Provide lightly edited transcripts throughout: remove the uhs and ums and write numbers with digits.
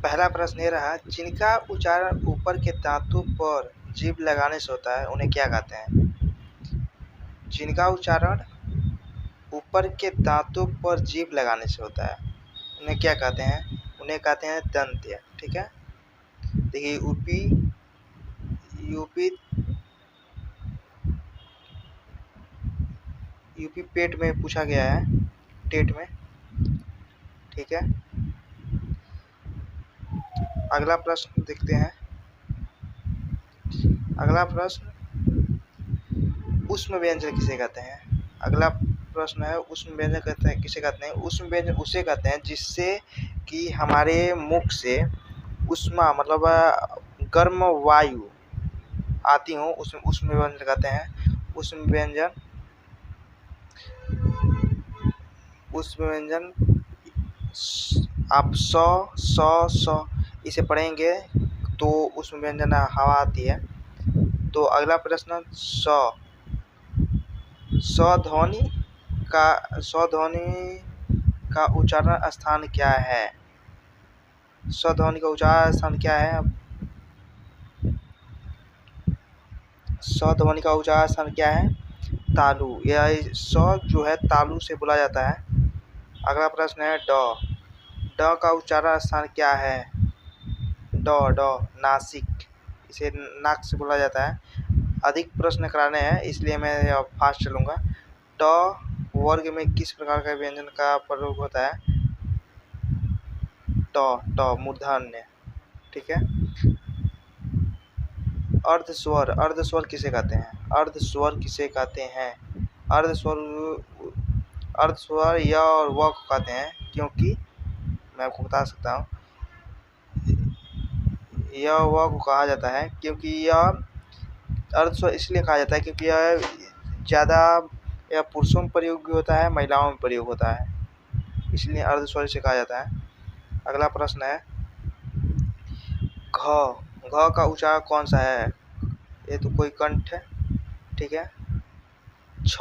पहला प्रश्न ये रहा, जिनका उच्चारण ऊपर के धातु पर जीभ लगाने से होता है उन्हें क्या कहते हैं? जिनका उच्चारण ऊपर के दांतों पर जीभ लगाने से होता है उन्हें क्या कहते हैं? उन्हें कहते हैं दंत्य। ठीक है, देखिए यूपी पेट में पूछा गया है, टेट में। ठीक है, अगला प्रश्न देखते हैं। अगला प्रश्न, ऊष्म व्यंजन किसे कहते हैं? अगला प्रश्न है, ऊष्म व्यंजन कहते हैं किसे कहते हैं? ऊष्म व्यंजन उसे कहते हैं जिससे कि हमारे मुख से ऊष्मा मतलब गर्म वायु आती हो, उसमें ऊष्म व्यंजन कहते हैं। ऊष्म व्यंजन आप स इसे पढ़ेंगे तो ऊष्म व्यंजन हवा आती है। तो अगला प्रश्न, ध्वनि का उच्चारण स्थान क्या है? ध्वनि का उच्चारण स्थान क्या है? ध्वनि का उच्चारण स्थान क्या है? तालु। यह जो है तालु से बोला जाता है। अगला प्रश्न है, ड का उच्चारण स्थान क्या है? नासिक, इसे नाक से बोला जाता है। अधिक प्रश्न कराने हैं इसलिए मैं फास्ट चलूंगा। ट वर्ग में किस प्रकार का व्यंजन का प्रयोग होता है? मूर्धन्य। ठीक है, अर्धस्वर किसे कहते हैं? अर्धस्वर य और व को कहते हैं, क्योंकि मैं आपको बता सकता हूँ यह व को कहा जाता है क्योंकि यह अर्धस्वर इसलिए कहा जाता है क्योंकि यह ज़्यादा यह पुरुषों में प्रयोग भी होता है, महिलाओं में प्रयोग होता है, इसलिए अर्धस्वर से कहा जाता है। अगला प्रश्न है, घ का उच्चारण कौन सा है? ये तो कोई कंठ है। ठीक है, छ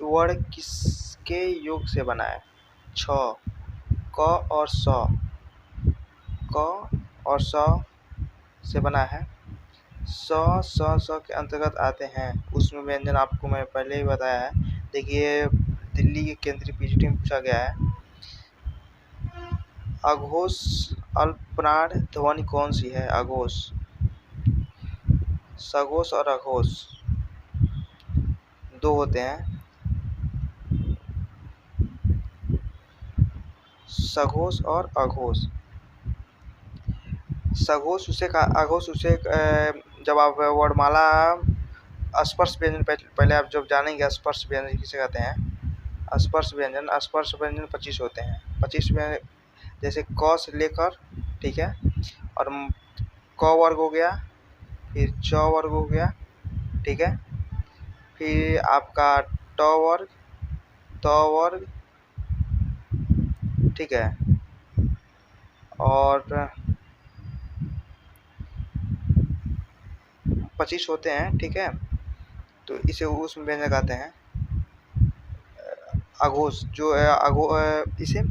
वर्ण किसके योग से बना है? क और स से बना है। स के अंतर्गत आते हैं उसमें व्यंजन, आपको मैं पहले ही बताया है। देखिए, दिल्ली के केंद्रीय पीजीटी में पूछा गया है, अघोष अल्पप्राण ध्वनि कौन सी है? अघोष, सघोष और अघोष दो होते हैं। सघोष और अघोष। सघोष उसे अघोष उसे जब आप वर्णमाला स्पर्श व्यंजन पहले आप जब जानेंगे स्पर्श व्यंजन किसे कहते हैं। स्पर्श व्यंजन 25 होते हैं। 25 में जैसे क से लेकर, ठीक है, और क वर्ग हो गया, फिर च वर्ग हो गया, ठीक है, फिर आपका ट वर्ग, त वर्ग, ठीक है, और 25 होते हैं। ठीक है, तो इसे ऊष्म व्यंजन कहते हैं। अघोष जो इसे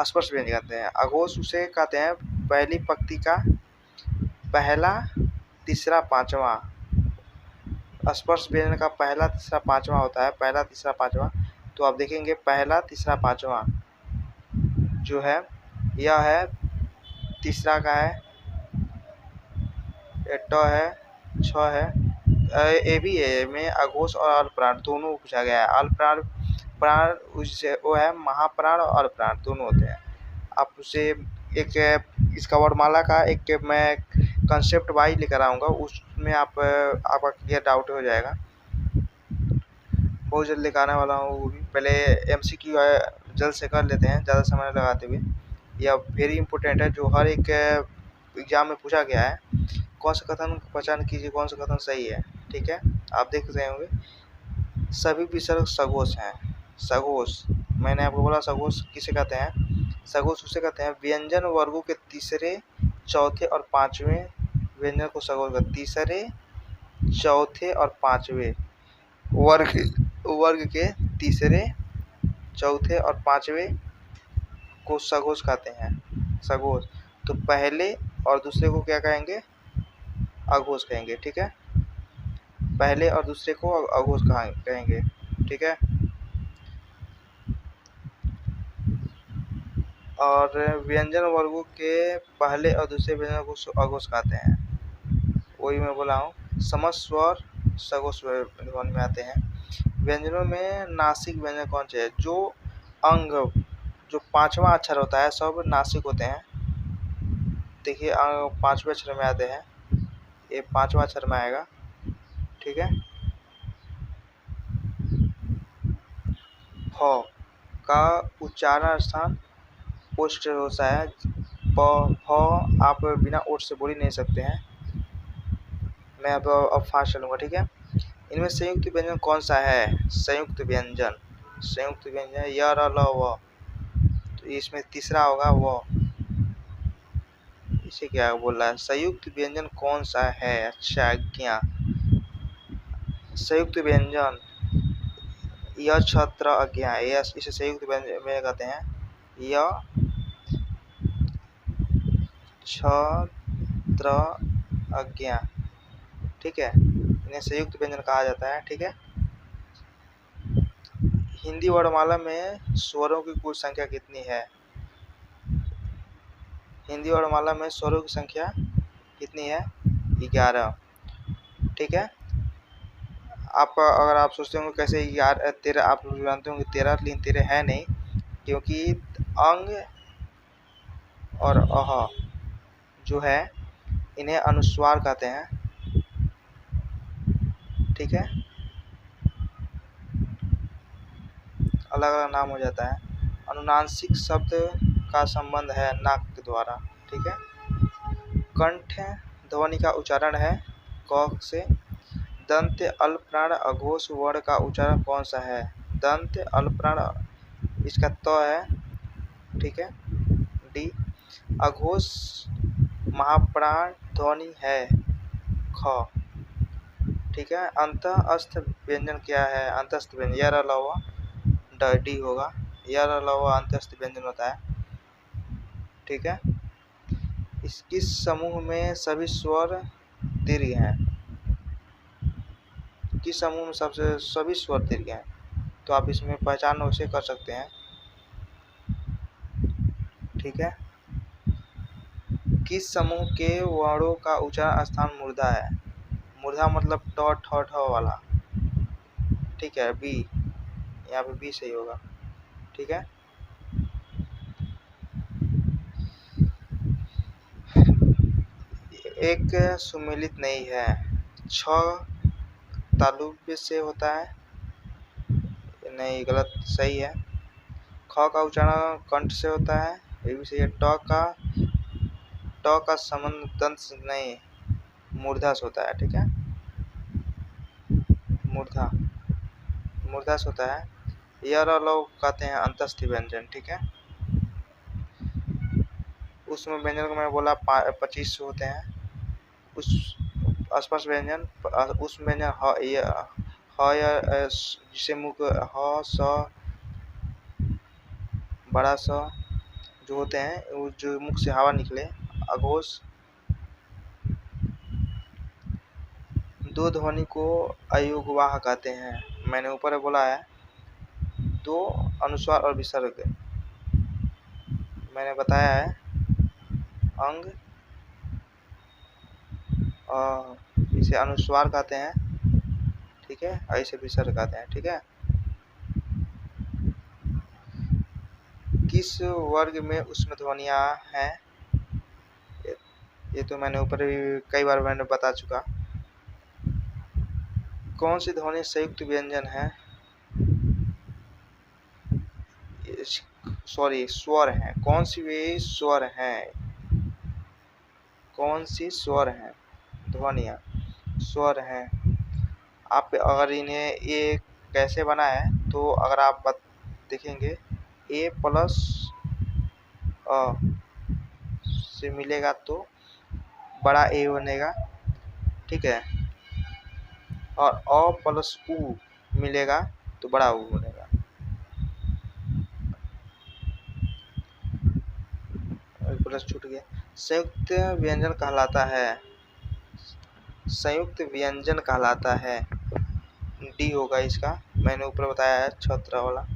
स्पर्श व्यंजन कहते हैं। अघोष उसे कहते हैं पहली पंक्ति का पहला, तीसरा, पांचवा। स्पर्श व्यंजन का पहला, तीसरा, पांचवा होता है। पहला, तीसरा, पांचवा, तो आप देखेंगे पहला, तीसरा, पांचवा जो है यह है, तीसरा का है, ट है, छ है, ए भी है में अघोष और अल्पप्राण दोनों पूछा गया है। अल्पप्राण प्राण उससे वो है महाप्राण और अल्पप्राण दोनों होते हैं। आप उसे एक इसका वर्णमाला का एक मैं कंसेप्ट वाई लेकर आऊँगा, उसमें आपका क्लियर डाउट हो जाएगा। बहुत जल्द लेकर आने वाला हूँ वो भी। पहले MCQ जल्द से कर लेते हैं ज़्यादा समय लगाते हुए। यह वेरी इंपॉर्टेंट है, जो हर एक एग्जाम में पूछा गया है। कौन सा कथन पहचान कीजिए, कौन सा कथन सही है। ठीक है, आप देख रहे होंगे सभी विसर्ग सघोष हैं। सघोष, मैंने आपको बोला सघोष किसे कहते हैं? सघोष उसे कहते हैं व्यंजन वर्गों के तीसरे, चौथे और पांचवें व्यंजन को सघोष कहते हैं। तीसरे, चौथे और पांचवें वर्ग के तीसरे, चौथे और पांचवें को सघोष कहते हैं। सघोष, तो पहले और दूसरे को क्या कहेंगे? अघोष कहेंगे। ठीक है, पहले और दूसरे को अघोष कहेंगे। ठीक है, और व्यंजन वर्गों के पहले और दूसरे व्यंजन को अघोष कहते हैं। वही मैं बोला हूँ, समस्त स्वर सघोष ध्वनि में आते हैं। व्यंजनों में नासिक व्यंजन कौन से है? जो अंग, जो पांचवा अक्षर होता है सब नासिक होते हैं। देखिए पांचवें अक्षर में आते हैं, ये पांचवा अक्षर में आएगा। ठीक है, फ का उच्चारण स्थान ओष्ठ होता है। फ आप बिना ओष्ठ से बोल ही नहीं सकते हैं। मैं अब फास्ट चलूंगा। ठीक है, इनमें संयुक्त व्यंजन कौन सा है? संयुक्त व्यंजन, संयुक्त व्यंजन य र ल व, तो इसमें तीसरा होगा वो। इसे क्या बोल रहा है? संयुक्त व्यंजन कौन सा है? अच्छा, क्या संयुक्त व्यंजन? य छत्र अज्ञा, इसे संयुक्त व्यंजन कहते हैं। य छत्र अज्ञा। ठीक है, इन्हें संयुक्त व्यंजन कहा जाता है। ठीक है, हिंदी वर्णमाला में स्वरों की कुल संख्या कितनी है? हिंदी वर्णमाला में स्वरों की संख्या कितनी है? 11। ठीक है, आप अगर आप सोचते होंगे कैसे 13, आप लोग जानते होंगे 13, लेकिन 13 है नहीं, क्योंकि अंग और अह जो है इन्हें अनुस्वार कहते हैं। ठीक है, अलग अलग नाम हो जाता है। अनुनासिक शब्द का संबंध है नाक के द्वारा। ठीक है, कंठ ध्वनि का उच्चारण है क से। दंत अल्पप्राण अघोष वर्ण का उच्चारण कौन सा है? दंत अल्पप्राण, इसका त है। ठीक है, डी। अघोष महाप्राण ध्वनि है ख। ठीक है, अंतःस्थ व्यंजन क्या है? अंतःस्थ व्यंजन य र ल व, डी होगा। य र ल व अंतःस्थ व्यंजन होता है। ठीक है, किस समूह में सभी स्वर दीर्घ हैं? किस समूह में सभी स्वर दीर्घ हैं? तो आप इसमें पहचान उसे कर सकते हैं। ठीक है, किस समूह के वर्णों का उच्चारण स्थान मूर्धा है? मूर्धा मतलब ट ठ ठ वाला। ठीक है, बी, यहाँ पे बी सही होगा। ठीक है, एक सुमेलित नहीं है, 6 तालुव्य से होता है। नहीं, गलत, सही है। ख का उच्चारण कंठ से होता है, ये भी सही है। ट का संबंध दंत से नहीं, मूर्धा से होता है। ठीक है, मूर्धा से होता है। य र ल कहते हैं अंतस्थ व्यंजन। ठीक है, उसमें व्यंजन को मैं बोला 25 होते हैं। उस स्पर्श व्यंजन, उस व्यंजन जिसे मुख ह स बड़ा स जो होते हैं, जो मुख से हवा निकले। अघोष। दो ध्वनि को अयुग्वाह कहते हैं। मैंने ऊपर बोला है दो अनुस्वार और विसर्ग, मैंने बताया है अंग, इसे अनुस्वार कहते हैं। ठीक है, और इसे विसर्ग कहते हैं। ठीक है, किस वर्ग में उसमें ध्वनियाँ हैं? ये तो मैंने ऊपर भी कई बार मैंने बता चुका। कौन सी ध्वनि संयुक्त व्यंजन है? सॉरी, स्वर है। कौन सी वे स्वर हैं? कौन सी स्वर हैं? ध्वनियाँ स्वर हैं। आप अगर इन्हें ये कैसे बना है, तो अगर आप देखेंगे ए प्लस अ से मिलेगा तो बड़ा ए बनेगा। ठीक है, और अ प्लस उ मिलेगा तो बड़ा उ बनेगा। प्लस छूट गया। संयुक्त व्यंजन कहलाता है, संयुक्त व्यंजन कहलाता है, डी होगा इसका, मैंने ऊपर बताया है 17 वाला।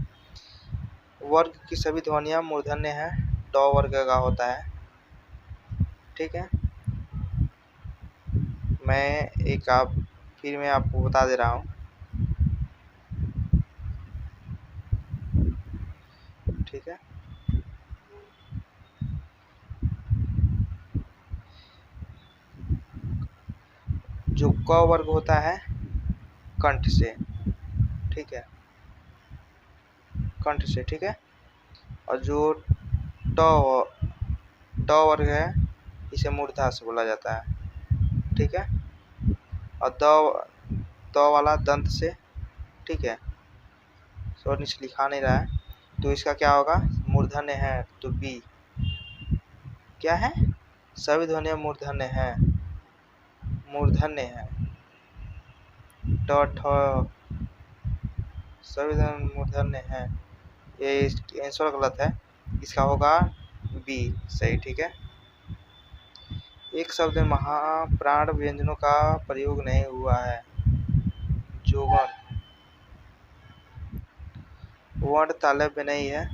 वर्ग की सभी ध्वनियां मूर्धन्य है, ड वर्ग का होता है, ठीक है। मैं आपको बता दे रहा हूँ, ठीक है। जो क वर्ग होता है कंठ से, ठीक है, कंठ से, ठीक है। और जो ट वर्ग है इसे मूर्धा से बोला जाता है, ठीक है। और द वाला दंत से, ठीक है। और नीचे लिखा नहीं रहा है, तो इसका क्या होगा, मूर्धन्य है, तो बी क्या है, सभी ध्वनियां मूर्धन्य है, मूर्धन्य है, ट ठ सभी ध्वनि मूर्धन्य है, ये आंसर गलत है, इसका होगा बी सही, ठीक है। एक शब्द में महाप्राण व्यंजनों का प्रयोग नहीं हुआ है, जोगन, वर्ण तालव्य नहीं है,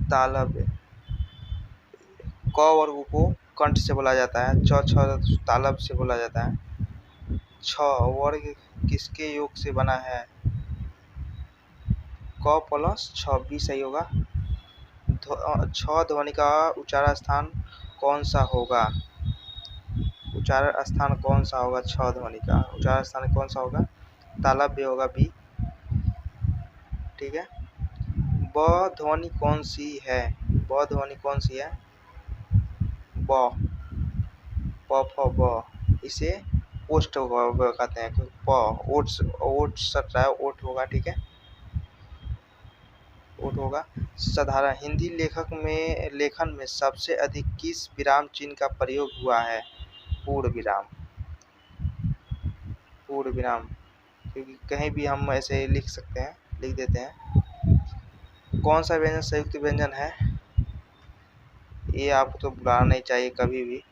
तालव्य, क वर्ग को कंठ से बोला जाता है, च छ तालब से बोला जाता है। छ वर्ग किसके योग से बना है, क प्लस छ, बी सही होगा। छ ध्वनि का उच्चारण स्थान कौन सा होगा, उच्चारण स्थान कौन सा होगा, छ ध्वनि का उच्चारण स्थान कौन सा होगा, तालव्य होगा, बी, ठीक है। ब ध्वनि कौन सी है, ब ध्वनि कौन सी है, ब, प फ ब, इसे ओष्ठ कहते हैं, प ओट सट रहा है, ओट होगा, ठीक है, ओट होगा। साधारण हिंदी लेखन में सबसे अधिक किस विराम चिन्ह का प्रयोग हुआ है, पूर्ण विराम, पूर्ण विराम, क्योंकि कहीं भी हम ऐसे लिख सकते हैं, लिख देते हैं। कौन सा व्यंजन संयुक्त व्यंजन है, ये आपको तो भुलाना नहीं चाहिए कभी भी,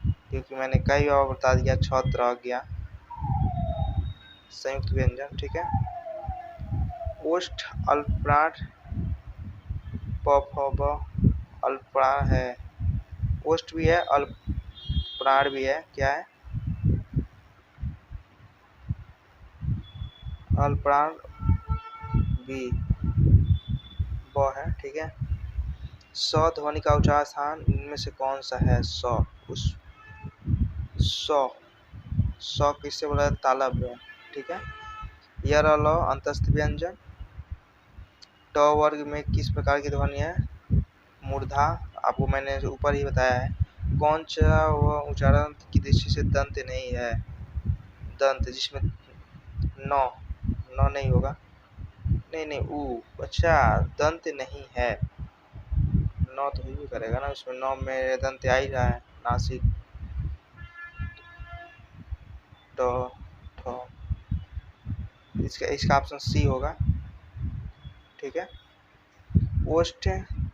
क्योंकि मैंने कई बार बता दिया, छात्र आ गया संयुक्त व्यंजन, ठीक है। ओष्ठ अल्पप्राण, प फ ब अल्पप्राण है, ओष्ठ भी है, अल्पप्राण भी है, क्या है, अल्पप्राण बी, ब है, ठीक है। स ध्वनि का उच्चारण स्थान इनमें से कौन सा है, स, उस स किससे बोला, तालव्य, ठीक है। य र ल अंतस्थ व्यंजन, ट वर्ग में किस प्रकार की ध्वनि है, मूर्धा, आपको मैंने ऊपर ही बताया है। कौन सा वह उच्चारण की दृष्टि से दंत नहीं है, दंत जिसमें न, न नहीं होगा, नहीं ऊ, अच्छा दंत नहीं है, न तो ही करेगा ना, उसमें न में दंत आ ही रहा है, नासिक, ट ठ, इसका ऑप्शन सी होगा, ठीक है। ओष्ठ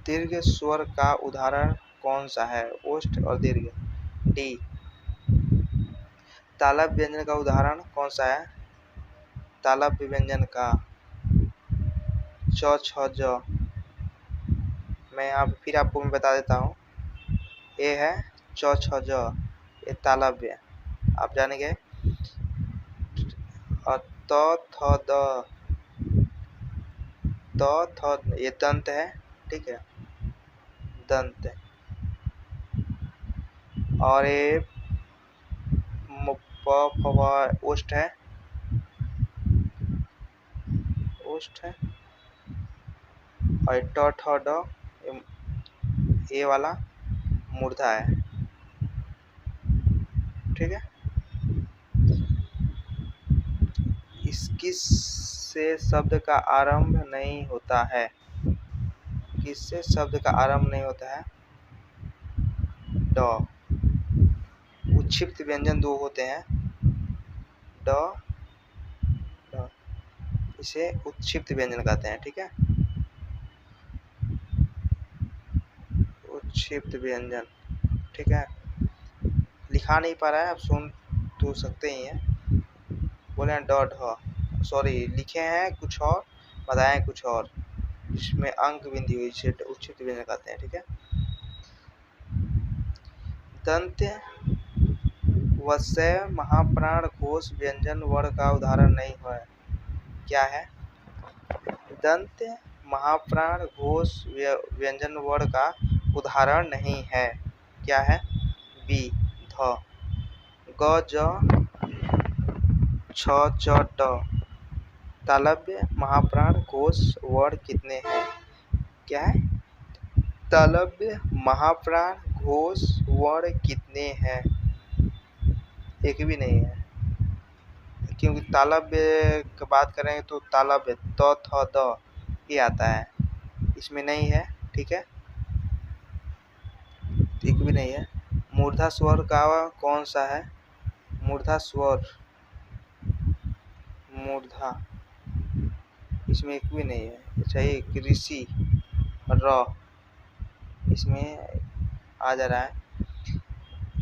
दीर्घ स्वर का उदाहरण कौन सा है, ओष्ठ और दीर्घ, डी। तालव्य व्यंजन का उदाहरण कौन सा है, तालव्य व्यंजन का, च छ ज, फिर आपको मैं बता देता हूँ, ए है च छ ज, ये तालव्य, आप जानेंगे। और त थ द, त थ, ये दंत है, ठीक है, दंत, और ये प फ ओष्ठ है, ओष्ठ है, और ट ठ ड ये वाला मूर्धा है, ठीक है। किससे शब्द का आरंभ नहीं होता है, किससे शब्द का आरंभ नहीं होता है, ड। उच्छिप्त व्यंजन दो होते हैं, ड, ड, इसे उच्छिप्त व्यंजन कहते हैं, ठीक है। क्षिप्त व्यंजन, ठीक है। लिखा नहीं पा रहा है, आप सुन तो सकते ही हैं। बोले डॉट ह, सॉरी लिखे हैं कुछ और, बताएं कुछ और, इसमें अंक बिंदी हुई से उच्चित व्यंजन कहते हैं, ठीक है। दंत वस्य महाप्राण घोष व्यंजन वर्ण का उदाहरण नहीं है, क्या है? दंत महाप्राण घोष व्यंजन वर्ण का उदाहरण नहीं है, क्या है? बी ध। ग ज छ च ट तालव्य महाप्राण घोष वर्ण कितने हैं, क्या है? तालव्य महाप्राण घोष वर्ण कितने हैं? एक भी नहीं है, क्योंकि तालव्य की बात करें तो तालव्य त थ द ये आता है, इसमें नहीं है, ठीक है। एक भी नहीं है। मूर्धा स्वर का कौन सा है? मूर्धा स्वर, मूर्धा, इसमें एक भी नहीं है। अच्छा ये ऋषि र, इसमें आ जा रहा है।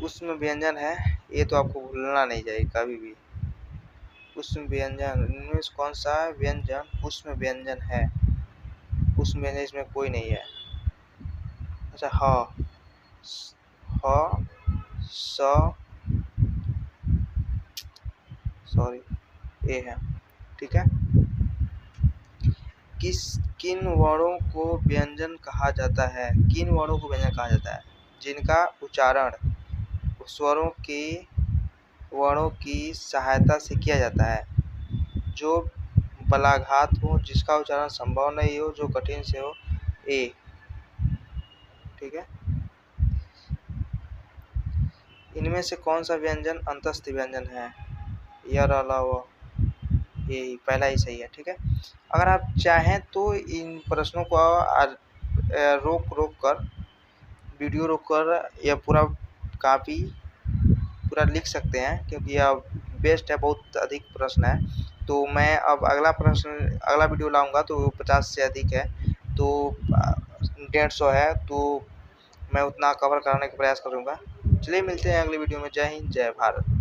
उसमें व्यंजन है, ये तो आपको भूलना नहीं चाहिए कभी भी। उसमें व्यंजन इनमें कौन सा व्यंजन उसमें व्यंजन है? उसमें व्यंजन इसमें कोई नहीं है। अच्छा ह स, सॉरी ए है, ठीक है। किन वर्णों को व्यंजन कहा जाता है? किन वर्णों को व्यंजन कहा जाता है? जिनका उच्चारण स्वरों के वर्णों की सहायता से किया जाता है, जो बलाघात हो, जिसका उच्चारण संभव नहीं हो, जो कठिन से हो। ए, ठीक है। इनमें से कौन सा व्यंजन अंतस्थ व्यंजन है? यर अलावा ये पहला ही सही है, ठीक है। अगर आप चाहें तो इन प्रश्नों को रोक कर वीडियो रोक कर या पूरा कॉपी पूरा लिख सकते हैं, क्योंकि यह बेस्ट है, बहुत अधिक प्रश्न है। तो मैं अब अगला वीडियो लाऊंगा तो 50 से अधिक है, तो 150 है, तो मैं उतना कवर कराने का प्रयास करूंगा। चलिए मिलते हैं अगले वीडियो में। जय हिंद, जय भारत।